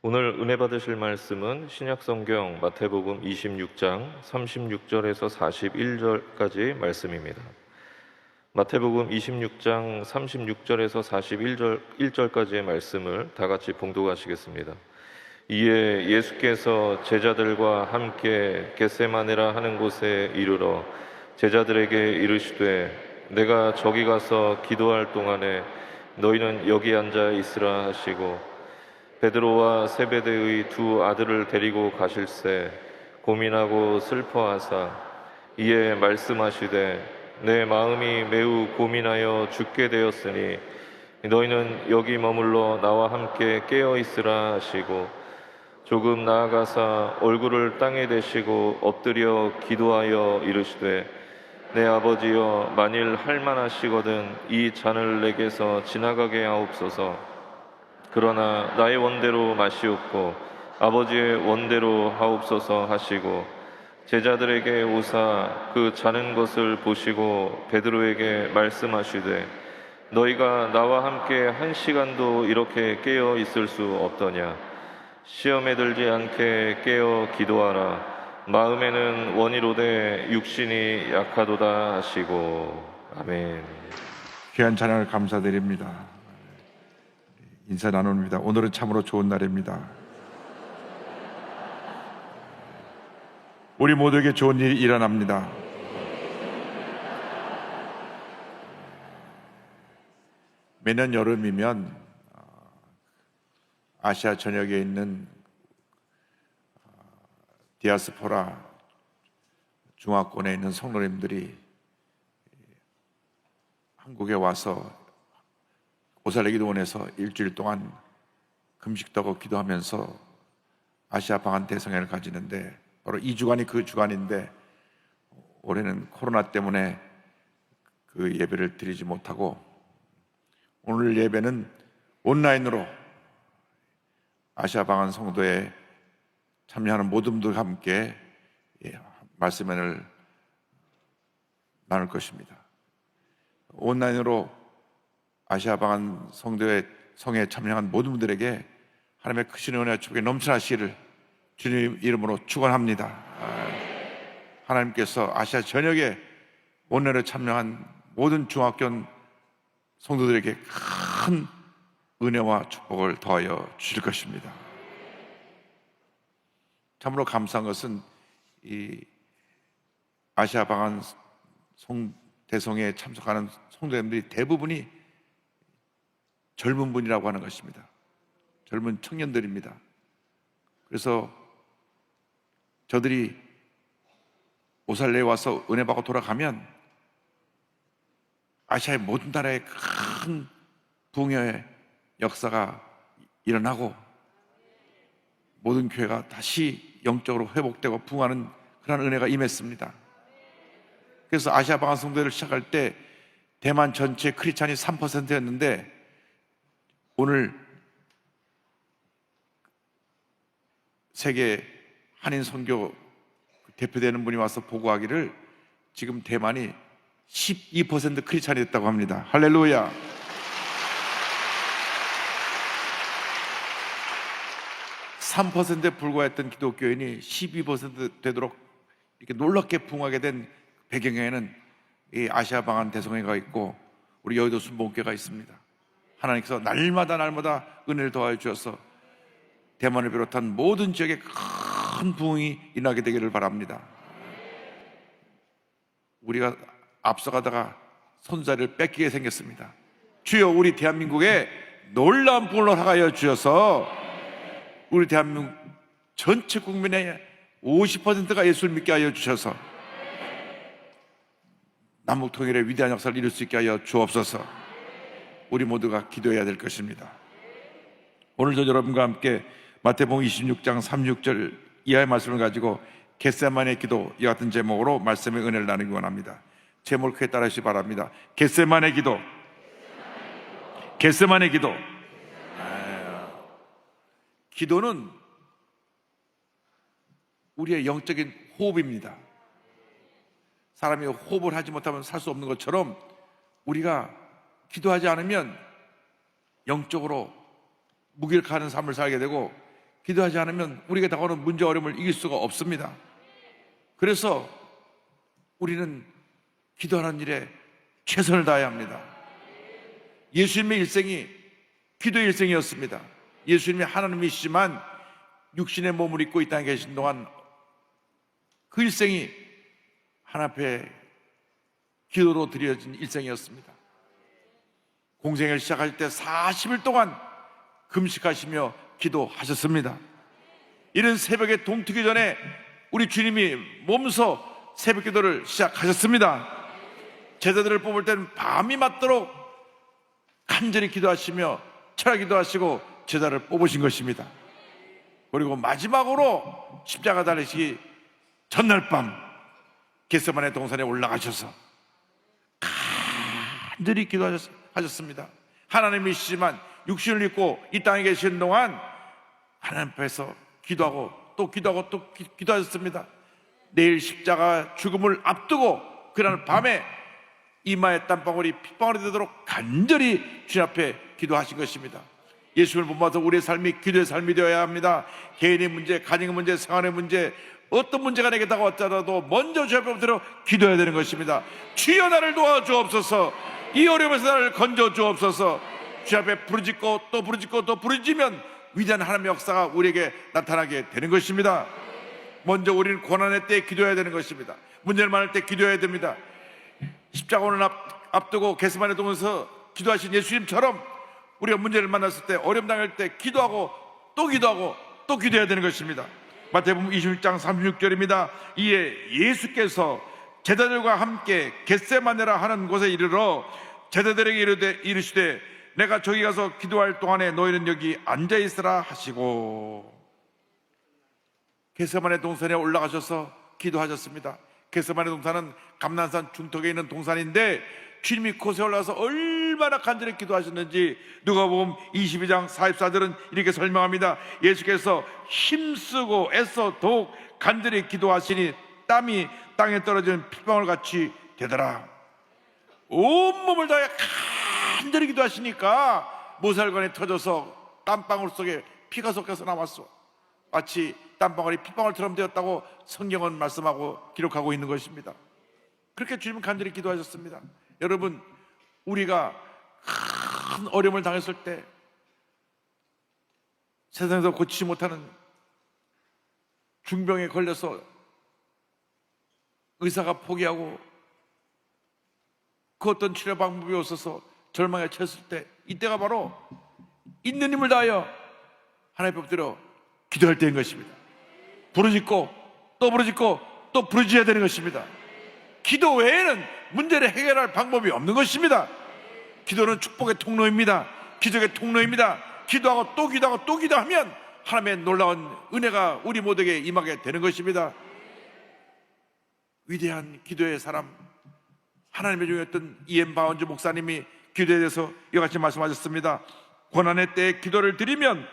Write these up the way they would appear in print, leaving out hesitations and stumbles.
오늘 은혜 받으실 말씀은 신약성경 마태복음 26장 36절에서 41절까지 말씀입니다. 마태복음 26장 36절에서 41절까지의 말씀을 다 같이 봉독하시겠습니다. 이에 예수께서 제자들과 함께 겟세마네라 하는 곳에 이르러 제자들에게 이르시되 내가 저기 가서 기도할 동안에 너희는 여기 앉아 있으라 하시고 베드로와 세베대의 두 아들을 데리고 가실새 고민하고 슬퍼하사 이에 말씀하시되 내 마음이 매우 고민하여 죽게 되었으니 너희는 여기 머물러 나와 함께 깨어 있으라 하시고 조금 나아가사 얼굴을 땅에 대시고 엎드려 기도하여 이르시되 내 아버지여 만일 할만하시거든 이 잔을 내게서 지나가게 하옵소서. 그러나 나의 원대로 마시옵고 아버지의 원대로 하옵소서 하시고 제자들에게 오사 그 자는 것을 보시고 베드로에게 말씀하시되 너희가 나와 함께 1시간도 이렇게 깨어 있을 수 없더냐. 시험에 들지 않게 깨어 기도하라. 마음에는 원이로되 육신이 약하도다 하시고. 아멘. 귀한 찬양을 감사드립니다. 인사 나눕니다. 오늘은 참으로 좋은 날입니다. 우리 모두에게 좋은 일이 일어납니다. 매년 여름이면 아시아 전역에 있는 디아스포라 중화권에 있는 성도님들이 한국에 와서 오살레기도원에서 일주일 동안 금식도 하고 기도하면서 아시아 방한 대성회를 가지는데 바로 이 주간이 그 주간인데 올해는 코로나 때문에 그 예배를 드리지 못하고 오늘 예배는 온라인으로 아시아 방한 성도에 참여하는 모든 분들과 함께 말씀을 나눌 것입니다. 온라인으로 아시아 방한 성도의 성에 참여한 모든 분들에게 하나님의 크신 은혜와 축복이 넘쳐나시기를 주님 이름으로 축원합니다. 하나님께서 아시아 전역에 온라인으로 참여한 모든 중학교 성도들에게 큰 은혜와 축복을 더하여 주실 것입니다. 참으로 감사한 것은 이 아시아 방한 대성에 참석하는 성도님들이 대부분이 젊은 분이라고 하는 것입니다. 젊은 청년들입니다. 그래서 저들이 오살레에 와서 은혜 받고 돌아가면 아시아의 모든 나라에 큰 부흥의 역사가 일어나고 모든 교회가 다시 영적으로 회복되고 부흥하는 그런 은혜가 임했습니다. 그래서 아시아 방한 성도회를 시작할 때 대만 전체 크리스찬이 3%였는데 오늘 세계 한인 선교 대표되는 분이 와서 보고하기를 지금 대만이 12% 크리스찬이 됐다고 합니다. 할렐루야. (3%에) 불과했던 기독교인이 12% 되도록 이렇게 놀랍게 부흥하게 된 배경에는 이 아시아 방한 대성회가 있고 우리 여의도 순복음교회가 있습니다. 하나님께서 날마다 은혜를 더하여 주셔서 대만을 비롯한 모든 지역에 큰 부흥이 일어나게 되기를 바랍니다. 우리가 앞서가다가 손자를 뺏기게 생겼습니다. 주여 우리 대한민국에 놀라운 부흥을 하여 주셔서 우리 대한민국 전체 국민의 50%가 예수를 믿게 하여 주셔서 남북통일의 위대한 역사를 이룰 수 있게 하여 주옵소서. 우리 모두가 기도해야 될 것입니다. 오늘도 여러분과 함께 마태복음 26장 36절 이하의 말씀을 가지고 겟세마네 기도 이 같은 제목으로 말씀의 은혜를 나누기 원합니다. 제목을 크게 따라하시기 바랍니다. 겟세마네 기도. 겟세마네 기도. 기도는 우리의 영적인 호흡입니다. 사람이 호흡을 하지 못하면 살 수 없는 것처럼 우리가 기도하지 않으면 영적으로 무기력한 삶을 살게 되고 기도하지 않으면 우리가 다가오는 문제 어려움을 이길 수가 없습니다. 그래서 우리는 기도하는 일에 최선을 다해야 합니다. 예수님의 일생이 기도의 일생이었습니다. 예수님이 하나님이시지만 육신의 몸을 입고 이 땅에 계신 동안 그 일생이 하나님 앞에 기도로 드려진 일생이었습니다. 공생을 시작할 때 40일 동안 금식하시며 기도하셨습니다. 이른 새벽에 동트기 전에 우리 주님이 몸소 새벽 기도를 시작하셨습니다. 제자들을 뽑을 때는 밤이 맞도록 간절히 기도하시며 철야 기도하시고 제자를 뽑으신 것입니다. 그리고 마지막으로 십자가 달리시기 전날 밤 겟세마네 동산에 올라가셔서 간절히 기도하셨습니다. 하나님이시지만 육신을 입고 이 땅에 계신 동안 하나님 앞에서 기도하고 또 기도하고 또 기도하셨습니다. 내일 십자가 죽음을 앞두고 그날 밤에 이마에 땀방울이 핏방울이 되도록 간절히 주님 앞에 기도하신 것입니다. 예수를 본받아서 우리의 삶이 기도의 삶이 되어야 합니다. 개인의 문제, 가정의 문제, 생활의 문제, 어떤 문제가 내게 다가왔더라도 먼저 주 앞에 엎드려 기도해야 되는 것입니다. 주여 나를 도와주옵소서. 이 어려움에서 나를 건져주옵소서. 주 앞에 부르짖고 또 부르짖고 또 부르짖으면 위대한 하나님의 역사가 우리에게 나타나게 되는 것입니다. 먼저 우리는 고난의 때에 기도해야 되는 것입니다. 문제를 많을 때 기도해야 됩니다. 십자가를 앞두고 겟세마네 동에서 기도하신 예수님처럼 우리가 문제를 만났을 때, 어려움 당할 때 기도하고 또 기도하고 또 기도해야 되는 것입니다. 마태복음 26장 36절입니다. 이에 예수께서 제자들과 함께 겟세마네라 하는 곳에 이르러 제자들에게 이르시되 내가 저기 가서 기도할 동안에 너희는 여기 앉아있으라 하시고 겟세마네 동산에 올라가셔서 기도하셨습니다. 겟세마네 동산은 감난산 중턱에 있는 동산인데 주님이 그곳에 올라가서 얼마나 간절히 기도하셨는지 누가복음 22장 44절은 이렇게 설명합니다. 예수께서 힘쓰고 애써 더욱 간절히 기도하시니 땀이 땅에 떨어지는 핏방울 같이 되더라. 온몸을 다해 간절히 기도하시니까 모살관이 터져서 땀방울 속에 피가 섞여서 나왔어. 마치 땀방울이 핏방울처럼 되었다고 성경은 말씀하고 기록하고 있는 것입니다. 그렇게 주님은 간절히 기도하셨습니다. 여러분, 우리가 큰 어려움을 당했을 때 세상에서 고치지 못하는 중병에 걸려서 의사가 포기하고 그 어떤 치료 방법이 없어서 절망에 처했을 때, 이때가 바로 있는 힘을 다하여 하나님 앞에 엎드려 기도할 때인 것입니다. 부르짖고 또 부르짖고 또 부르짖어야 되는 것입니다. 기도 외에는 문제를 해결할 방법이 없는 것입니다. 기도는 축복의 통로입니다. 기적의 통로입니다. 기도하고 또 기도하고 또 기도하면 하나님의 놀라운 은혜가 우리 모두에게 임하게 되는 것입니다. 위대한 기도의 사람, 하나님의 종이었던 이엠 바운즈 목사님이 기도에 대해서 이와 같이 말씀하셨습니다. 고난의 때에 기도를 드리면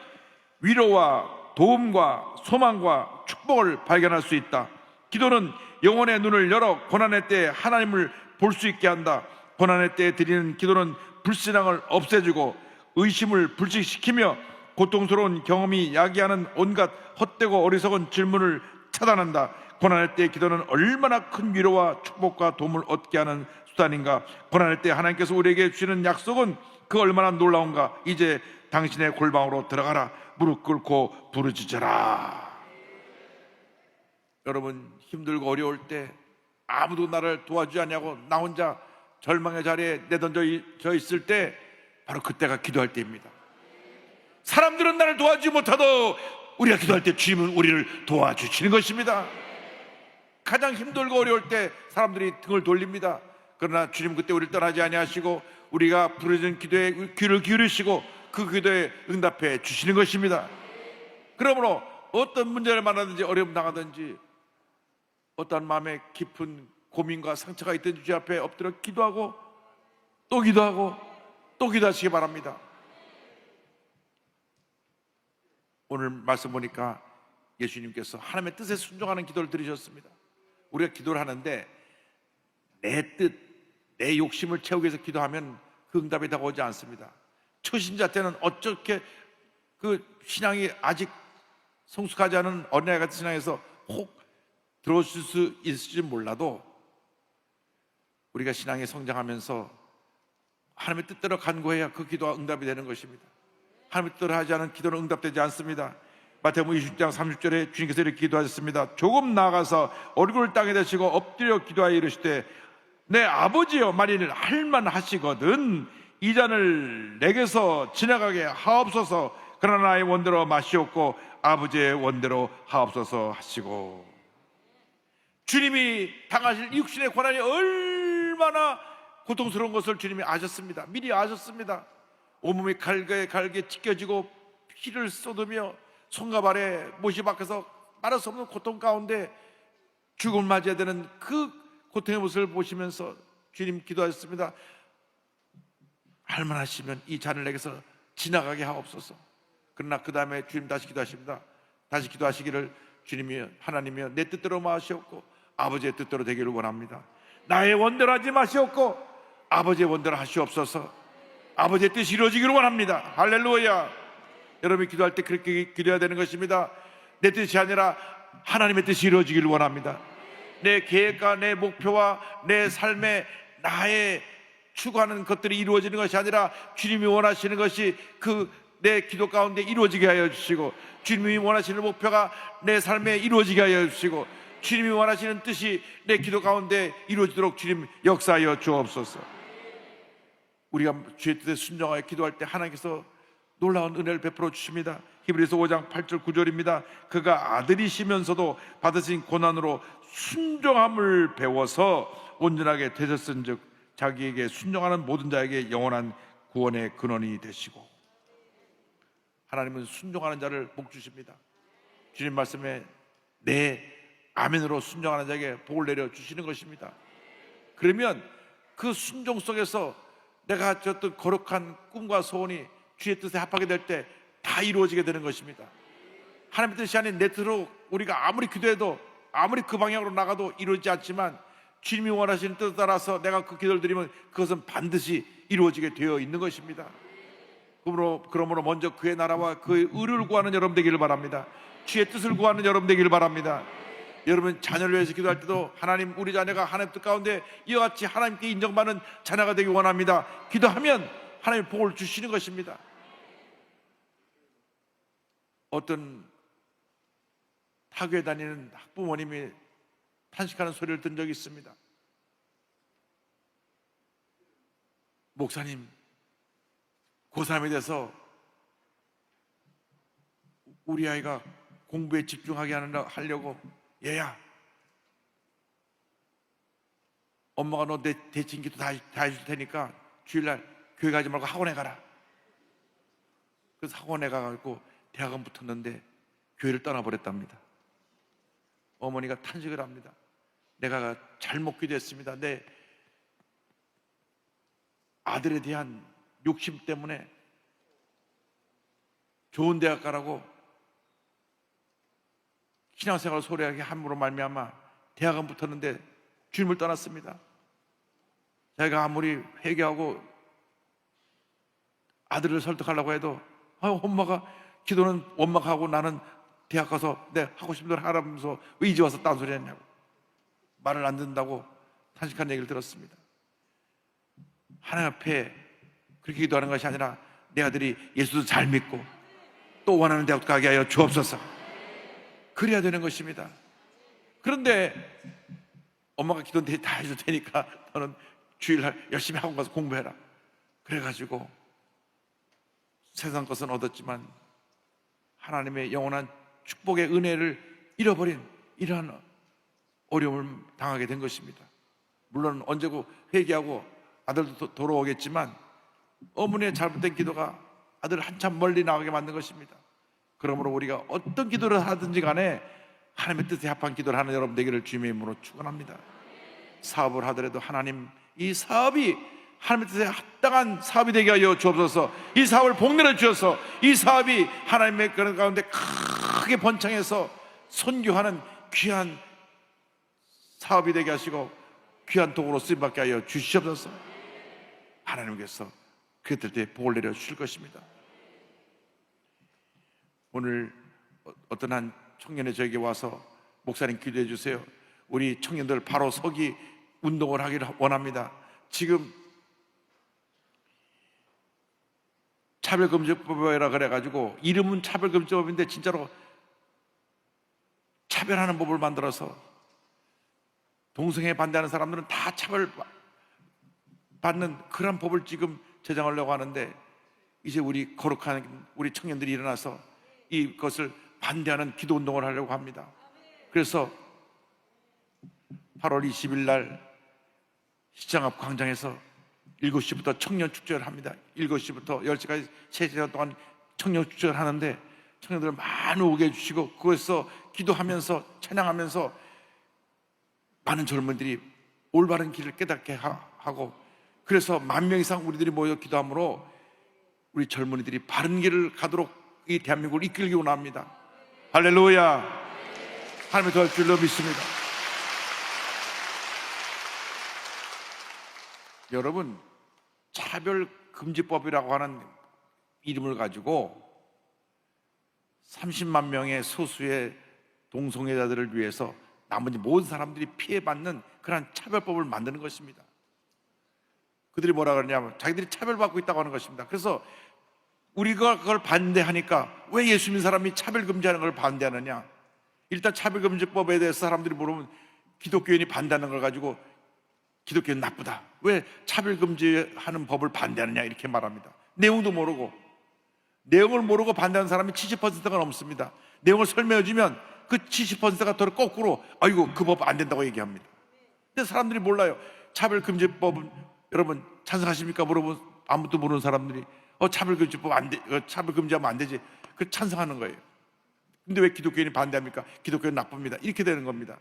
위로와 도움과 소망과 축복을 발견할 수 있다. 기도는 영혼의 눈을 열어 고난의 때에 하나님을 볼 수 있게 한다. 고난의 때에 드리는 기도는 불신앙을 없애주고 의심을 불식시키며 고통스러운 경험이 야기하는 온갖 헛되고 어리석은 질문을 차단한다. 고난의 때의 기도는 얼마나 큰 위로와 축복과 도움을 얻게 하는 수단인가. 고난의 때 하나님께서 우리에게 주시는 약속은 그 얼마나 놀라운가. 이제 당신의 골방으로 들어가라. 무릎 꿇고 부르짖어라. 여러분, 힘들고 어려울 때 아무도 나를 도와주지 않냐고 나 혼자 절망의 자리에 내던져 있을 때 바로 그때가 기도할 때입니다. 사람들은 나를 도와주지 못하도 우리가 기도할 때 주님은 우리를 도와주시는 것입니다. 가장 힘들고 어려울 때 사람들이 등을 돌립니다. 그러나 주님 그때 우리를 떠나지 아니하시고 우리가 부르짖은 기도에 귀를 기울이시고 그 기도에 응답해 주시는 것입니다. 그러므로 어떤 문제를 만나든지 어려움 당하든지 어떤 마음에 깊은 고민과 상처가 있든지 주 앞에 엎드려 기도하고 또 기도하고 또 기도하시기 바랍니다. 오늘 말씀 보니까 예수님께서 하나님의 뜻에 순종하는 기도를 드리셨습니다. 우리가 기도를 하는데 내 뜻, 내 욕심을 채우기 위해서 기도하면 그 응답이 다가오지 않습니다. 초신자 때는 어떻게 그 신앙이 아직 성숙하지 않은 어린아이 같은 신앙에서 혹 들어오실 수 있을지 몰라도 우리가 신앙에 성장하면서 하나님의 뜻대로 간구해야 그 기도가 응답이 되는 것입니다. 하나님의 뜻대로 하지 않은 기도는 응답되지 않습니다. 마태복음 26장 30절에 주님께서 이렇게 기도하셨습니다. 조금 나아가서 얼굴을 땅에 대시고 엎드려 기도하여 이르시되 내 아버지여 만일 할만하시거든 이 잔을 내게서 지나가게 하옵소서. 그러나 나의 원대로 마시옵고 아버지의 원대로 하옵소서 하시고, 주님이 당하실 육신의 고난이 얼마나 고통스러운 것을 주님이 아셨습니다. 미리 아셨습니다. 온몸이 갈게 찢겨지고 피를 쏟으며 손과 발에 못이 박혀서 말할 수 없는 고통 가운데 죽음을 맞이해야 되는 그 고통의 모습을 보시면서 주님 기도하셨습니다. 할만하시면 이 잔을 내게서 지나가게 하옵소서. 그러나 그 다음에 주님 다시 기도하십니다. 다시 기도하시기를 주님이 하나님이여 내 뜻대로 마시옵고 아버지의 뜻대로 되기를 원합니다. 나의 원대로 하지 마시옵고 아버지의 원대로 하시옵소서. 아버지의 뜻이 이루어지기를 원합니다. 할렐루야. 여러분이 기도할 때 그렇게 기도해야 되는 것입니다. 내 뜻이 아니라 하나님의 뜻이 이루어지기를 원합니다. 내 계획과 내 목표와 내 삶에 나의 추구하는 것들이 이루어지는 것이 아니라 주님이 원하시는 것이 내 기도 가운데 이루어지게 하여 주시고, 주님이 원하시는 목표가 내 삶에 이루어지게 하여 주시고, 주님이 원하시는 뜻이 내 기도 가운데 이루어지도록 주님 역사하여 주옵소서. 우리가 주의 뜻에 순종하여 기도할 때 하나님께서 놀라운 은혜를 베풀어 주십니다. 히브리서 5장 8절 9절입니다. 그가 아들이시면서도 받으신 고난으로 순종함을 배워서 온전하게 되셨은즉 자기에게 순종하는 모든 자에게 영원한 구원의 근원이 되시고. 하나님은 순종하는 자를 복 주십니다. 주님 말씀에 내 아멘으로 순종하는 자에게 복을 내려 주시는 것입니다. 그러면 그 순종 속에서 내가 졌던 거룩한 꿈과 소원이 주의 뜻에 합하게 될 때 다 이루어지게 되는 것입니다. 하나님의 뜻이 아닌 내 뜻으로 우리가 아무리 기도해도 아무리 그 방향으로 나가도 이루어지지 않지만 주님이 원하시는 뜻에 따라서 내가 그 기도를 드리면 그것은 반드시 이루어지게 되어 있는 것입니다. 그러므로 먼저 그의 나라와 그의 의를 구하는 여러분 되기를 바랍니다. 주의 뜻을 구하는 여러분 되기를 바랍니다. 여러분 자녀를 위해서 기도할 때도 하나님, 우리 자녀가 하나님 뜻 가운데 이와 같이 하나님께 인정받는 자녀가 되기 원합니다. 기도하면 하나님 복을 주시는 것입니다. 어떤 학교에 다니는 학부모님이 탄식하는 소리를 들은 적이 있습니다. 목사님, 고3이 돼서 우리 아이가 공부에 집중하게 하려고, 얘야, 엄마가 너 내 대신 기도 다 해줄 테니까 주일날 교회 가지 말고 학원에 가라. 그래서 학원에 가가지고 대학원 붙었는데 교회를 떠나버렸답니다. 어머니가 탄식을 합니다. 내가 잘못 기도했습니다. 내 아들에 대한 욕심 때문에 좋은 대학 가라고 신앙생활을 소홀하게 함으로 말미암아 대학원 붙었는데 주님을 떠났습니다. 자기가 아무리 회개하고 아들을 설득하려고 해도 엄마가 기도는 원망하고 나는 대학 가서 내 하고 싶은 대로 하라면서 왜 이제 와서 딴소리 했냐고 말을 안 듣는다고 탄식한 얘기를 들었습니다. 하나님 앞에 그렇게 기도하는 것이 아니라 내 아들이 예수도 잘 믿고 또 원하는 대학도 가게 하여 주옵소서. 그래야 되는 것입니다. 그런데 엄마가 기도는 다 해줄 테니까 너는 주일날 열심히 학원 가서 공부해라. 그래가지고 세상 것은 얻었지만 하나님의 영원한 축복의 은혜를 잃어버린 이러한 어려움을 당하게 된 것입니다. 물론 언제고 회개하고 아들도 돌아오겠지만 어머니의 잘못된 기도가 아들을 한참 멀리 나가게 만든 것입니다. 그러므로 우리가 어떤 기도를 하든지 간에 하나님의 뜻에 합한 기도를 하는 여러분 되기를 주님의 이름으로 축원합니다. 사업을 하더라도 하나님, 이 사업이 하나님의 뜻에 합당한 사업이 되게 하여 주옵소서. 이 사업을 복내려 주셔서 이 사업이 하나님의 그런 가운데 크게 번창해서 선교하는 귀한 사업이 되게 하시고 귀한 도구로 쓰임받게 하여 주시옵소서. 하나님께서 그들 때 복을 내려 주실 것입니다. 오늘 어떤 한 청년이 저에게 와서 목사님 기도해 주세요. 우리 청년들 바로 서기 운동을 하기를 원합니다. 지금 차별금지법이라 그래가지고 이름은 차별금지법인데 진짜로 차별하는 법을 만들어서 동성애 반대하는 사람들은 다 차별받는 그런 법을 지금 제정하려고 하는데, 이제 우리 거룩한 우리 청년들이 일어나서 이것을 반대하는 기도운동을 하려고 합니다. 그래서 8월 20일 날 시장 앞 광장에서 7시부터 청년 축제를 합니다. 7시부터 10시까지 3시간 동안 청년 축제를 하는데 청년들 많이 오게 해주시고, 그것에서 기도하면서 찬양하면서 많은 젊은이들이 올바른 길을 깨닫게 하고, 그래서 10,000명 이상 우리들이 모여 기도함으로 우리 젊은이들이 바른 길을 가도록 이 대한민국을 이끌기 원합니다. 할렐루야. 하나님의 도와줄 줄로 믿습니다. 여러분, 차별금지법이라고 하는 이름을 가지고 30만 명의 소수의 동성애자들을 위해서 나머지 모든 사람들이 피해받는 그런 차별법을 만드는 것입니다. 그들이 뭐라 그러냐면 자기들이 차별받고 있다고 하는 것입니다. 그래서 우리가 그걸 반대하니까 왜 예수 믿는 사람이 차별금지하는 걸 반대하느냐? 일단 차별금지법에 대해서 사람들이 물으면 기독교인이 반대하는 걸 가지고 기독교는 나쁘다, 왜 차별금지하는 법을 반대하느냐 이렇게 말합니다. 내용도 모르고, 내용을 모르고 반대하는 사람이 70%가 넘습니다. 내용을 설명해주면 그 70%가 더 거꾸로 아이고 그 법 안 된다고 얘기합니다. 근데 사람들이 몰라요. 차별금지법은 여러분 찬성하십니까? 물어보면 아무도 모르는 사람들이 차별금지법 안 돼, 차별금지하면 안 되지, 그 찬성하는 거예요. 근데 왜 기독교인이 반대합니까? 기독교는 나쁩니다, 이렇게 되는 겁니다.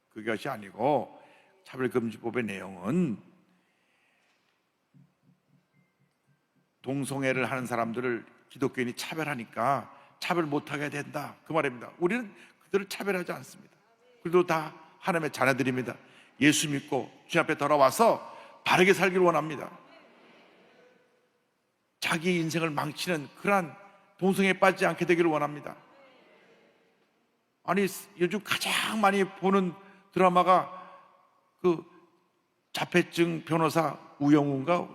그것이 아니고 차별금지법의 내용은 동성애를 하는 사람들을 기독교인이 차별하니까 차별 못하게 된다, 그 말입니다. 우리는 그들을 차별하지 않습니다. 그래도 다 하나님의 자녀들입니다. 예수 믿고 주님 앞에 돌아와서 바르게 살기를 원합니다. 자기 인생을 망치는 그러한 동성애에 빠지지 않게 되기를 원합니다. 아니, 요즘 가장 많이 보는 드라마가 그 자폐증 변호사 우영우인가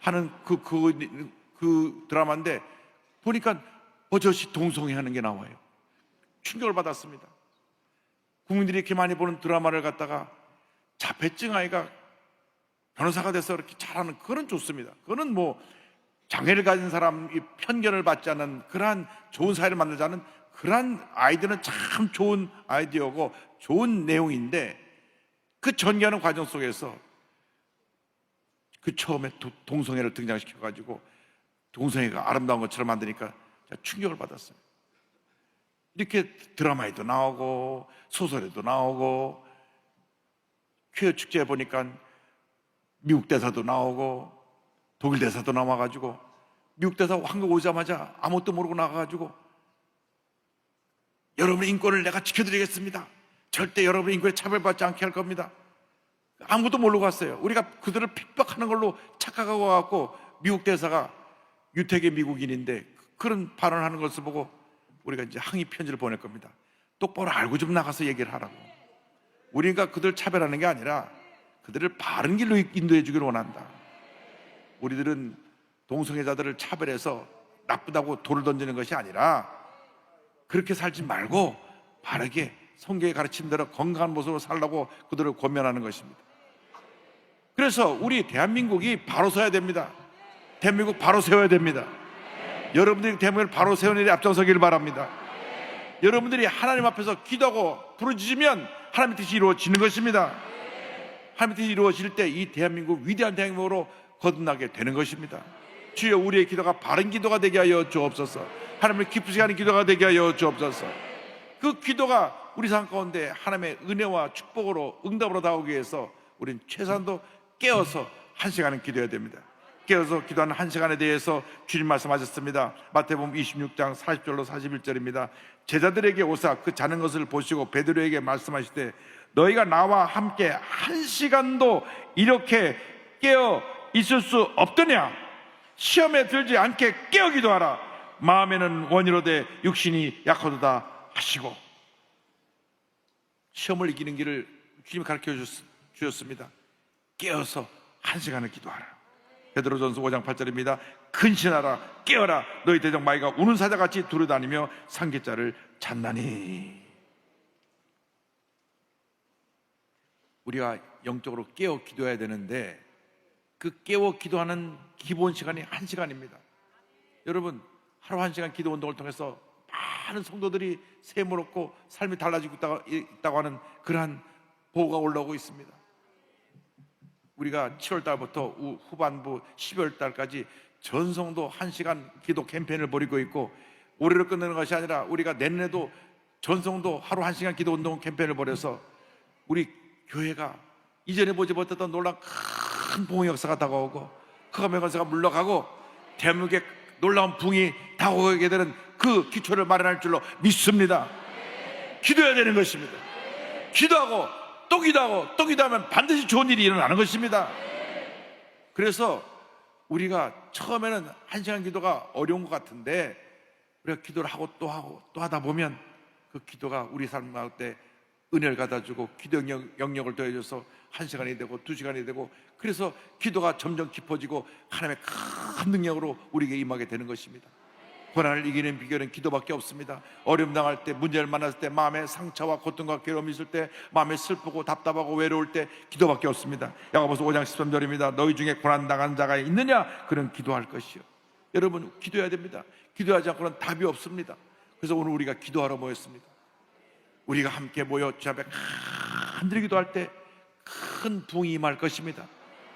하는 그 드라마인데, 보니까 버젓이 동성애 하는 게 나와요. 충격을 받았습니다. 국민들이 이렇게 많이 보는 드라마를 갖다가 자폐증 아이가 변호사가 돼서 이렇게 잘하는, 그건 좋습니다. 그거는 뭐 장애를 가진 사람이 편견을 받지 않는 그러한 좋은 사회를 만들자는 그러한 아이디어는 참 좋은 아이디어고 좋은 내용인데, 그 전개하는 과정 속에서 그 처음에 동성애를 등장시켜가지고 동성애가 아름다운 것처럼 만드니까 충격을 받았어요. 이렇게 드라마에도 나오고 소설에도 나오고, 퀴어 축제에 보니까 미국 대사도 나오고 독일 대사도 나와가지고, 미국 대사 한국 오자마자 아무것도 모르고 나가가지고 여러분의 인권을 내가 지켜드리겠습니다, 절대 여러분의 인권에 차별받지 않게 할 겁니다. 아무것도 모르고 왔어요. 우리가 그들을 핍박하는 걸로 착각하고 와갖고 미국 대사가 유태계 미국인인데 그런 발언하는 것을 보고 우리가 이제 항의 편지를 보낼 겁니다. 똑바로 알고 좀 나가서 얘기를 하라고. 우리가 그들 차별하는 게 아니라 그들을 바른 길로 인도해 주기를 원한다. 우리들은 동성애자들을 차별해서 나쁘다고 돌을 던지는 것이 아니라 그렇게 살지 말고 바르게 성경의 가르침대로 건강한 모습으로 살라고 그들을 권면하는 것입니다. 그래서 우리 대한민국이 바로 서야 됩니다. 대한민국 바로 세워야 됩니다. 여러분들이 대한민국을 바로 세우는 일에 앞장서기를 바랍니다. 여러분들이 하나님 앞에서 기도하고 부르짖으면 하나님의 뜻이 이루어지는 것입니다. 하나님의 뜻이 이루어질 때 이 대한민국 위대한 대한민국으로 거듭나게 되는 것입니다. 주여, 우리의 기도가 바른 기도가 되게 하여 주옵소서. 하나님을 기쁘시게 하는 기도가 되게 하여 주옵소서. 그 기도가 우리 삶 가운데 하나님의 은혜와 축복으로 응답으로 나오기 위해서 우리는 최소한도 깨어서 한 시간은 기도해야 됩니다. 깨어서 기도하는 한 시간에 대해서 주님 말씀하셨습니다. 마태복음 26장 40절로 41절입니다. 제자들에게 오사 그 자는 것을 보시고 베드로에게 말씀하시되 너희가 나와 함께 한 시간도 이렇게 깨어 있을 수 없더냐? 시험에 들지 않게 깨어 기도하라. 마음에는 원이로되 육신이 약하도다 하시고, 시험을 이기는 길을 주님이 가르쳐 주셨습니다. 깨어서 1시간을 기도하라. 베드로전서 5장 8절입니다. 근신하라, 깨어라, 너희 대적 마귀가 우는 사자같이 두루다니며 상계자를 찾나니. 우리가 영적으로 깨어 기도해야 되는데, 그 깨어 기도하는 기본 시간이 1시간입니다. 여러분, 하루 1시간 기도 운동을 통해서 많은 성도들이 셈을 얻고 삶이 달라지고 있다고 하는 그러한 보고가 올라오고 있습니다. 우리가 7월 달부터 후반부 12월 달까지 전성도 1시간 기도 캠페인을 벌이고 있고, 올해로 끝내는 것이 아니라 우리가 내년에도 전성도 하루 1시간 기도 운동 캠페인을 벌여서 우리 교회가 이전에 보지 못했던 놀라운 큰 부흥의 역사가 다가오고, 흑암의 권세가 물러가고 대한민국에 놀라운 부흥이 다가오게 되는 그 기초를 마련할 줄로 믿습니다. 기도해야 되는 것입니다. 기도하고 또 기도하고 또 기도하면 반드시 좋은 일이 일어나는 것입니다. 그래서 우리가 처음에는 1시간 기도가 어려운 것 같은데, 우리가 기도를 하고 또 하다 보면 그 기도가 우리 삶 가운데 은혜를 갖다주고 기도 영역을 더해줘서 1시간이 되고 2시간이 되고, 그래서 기도가 점점 깊어지고 하나님의 큰 능력으로 우리에게 임하게 되는 것입니다. 고난을 이기는 비결은 기도밖에 없습니다. 어려움 당할 때, 문제를 만났을 때, 마음에 상처와 고통과 괴로움이 있을 때, 마음에 슬프고 답답하고 외로울 때 기도밖에 없습니다. 야고보서 5장 13절입니다. 너희 중에 고난 당한 자가 있느냐? 그는 기도할 것이요. 여러분, 기도해야 됩니다. 기도하지 않고는 답이 없습니다. 그래서 오늘 우리가 기도하러 모였습니다. 우리가 함께 모여 주 앞에 간절히 기도할 때 큰 부흥이 임할 것입니다.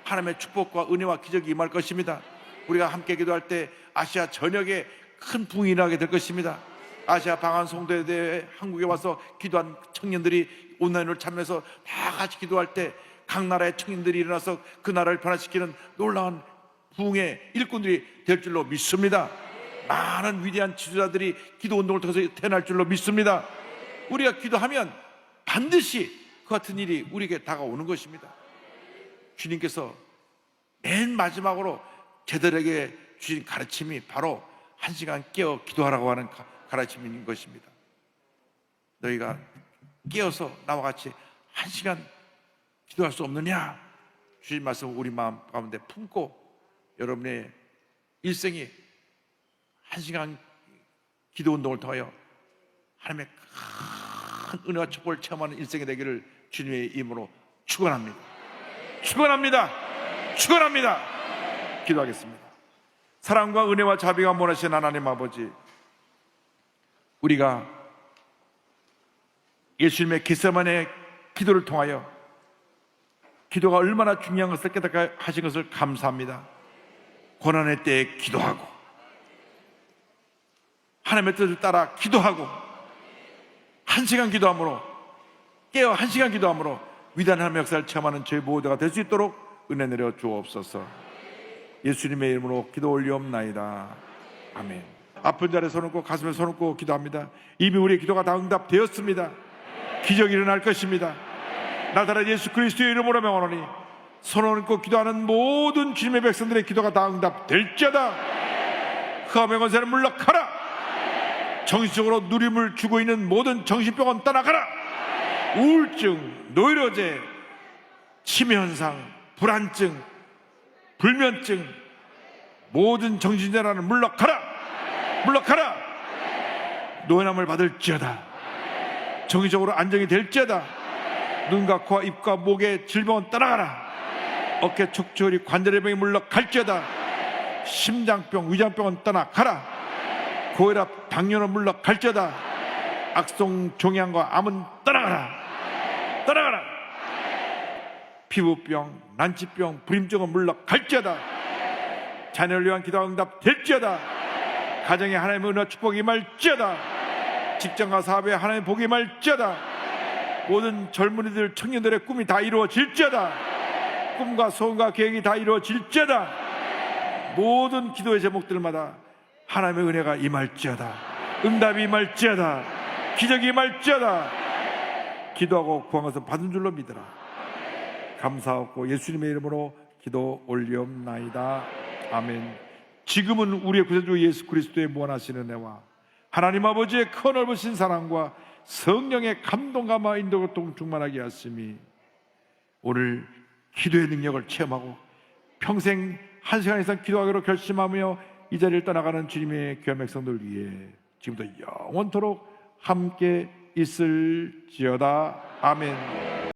하나님의 축복과 은혜와 기적이 임할 것입니다. 우리가 함께 기도할 때 아시아 전역에 큰 부흥이 일어나게 될 것입니다. 아시아 방한 송도에 대해 한국에 와서 기도한 청년들이 온라인으로 참여해서 다 같이 기도할 때 각 나라의 청년들이 일어나서 그 나라를 변화시키는 놀라운 부흥의 일꾼들이 될 줄로 믿습니다. 많은 위대한 지도자들이 기도 운동을 통해서 태어날 줄로 믿습니다. 우리가 기도하면 반드시 그 같은 일이 우리에게 다가오는 것입니다. 주님께서 맨 마지막으로 제들에게 주신 가르침이 바로 1시간 깨어 기도하라고 하는 가르침인 것입니다. 너희가 깨어서 나와 같이 1시간 기도할 수 없느냐? 주신 말씀 우리 마음 가운데 품고 여러분의 일생이 1시간 기도 운동을 통하여 하나님의 큰 은혜와 축복을 체험하는 일생이 되기를 주님의 이름으로 축원합니다. 축원합니다. 축원합니다. 기도하겠습니다. 사랑과 은혜와 자비가 원하신 하나님 아버지, 우리가 예수님의 겟세마네 기도를 통하여 기도가 얼마나 중요한 것을 깨닫게 하신 것을 감사합니다. 고난의 때에 기도하고 하나님의 뜻을 따라 기도하고 1시간 기도함으로 깨어 1시간 기도함으로 위대한 하나님의 역사를 체험하는 저희 모두가 될 수 있도록 은혜 내려 주옵소서. 예수님의 이름으로 기도 올리옵나이다. 아멘. 아픈 자리에 손 얹고 가슴에 손 얹고 기도합니다. 이미 우리의 기도가 다 응답되었습니다. 기적이 일어날 것입니다. 나타난 예수 그리스도의 이름으로 명하노니 손 얹고 기도하는 모든 주님의 백성들의 기도가 다 응답될지어다. 흑암의 권세는 물러가라. 정신적으로 누림을 주고 있는 모든 정신병은 떠나가라. 우울증, 노이로제, 치매현상, 불안증, 불면증, 모든 정신질환은 물러가라. 물러가라. 노인함을 받을지어다. 정신적으로 안정이 될지어다. 눈과 코와 입과 목의 질병은 떠나가라. 어깨 척추리 관절의 병이 물러갈지어다. 심장병, 위장병은 떠나가라. 고혈압, 당뇨는 물러갈지어다. 악성 종양과 암은 떠나가라. 떠나가라. 피부병, 난치병, 불임증은 물러갈지어다. 자녀를 위한 기도가 응답될지어다. 가정에 하나님의 은혜와 축복이 임할지어다. 직장과 사업에 하나님의 복이 임할지어다. 모든 젊은이들, 청년들의 꿈이 다 이루어질지어다. 꿈과 소원과 계획이 다 이루어질지어다. 모든 기도의 제목들마다 하나님의 은혜가 임할지어다. 응답이 임할지어다. 기적이 임할지어다. 기도하고 구한 것은 받은 줄로 믿으라. 감사하고 예수님의 이름으로 기도 올리옵나이다. 아멘. 지금은 우리의 구세주 예수 그리스도의 무한하신 은혜와 하나님 아버지의 큰 넓으신 사랑과 성령의 감동감화 인도가 충만하게 하심이 오늘 기도의 능력을 체험하고 평생 1시간 이상 기도하기로 결심하며 이 자리를 떠나가는 주님의 귀한 백성들 위해 지금부터 영원토록 함께 있을지어다. 아멘.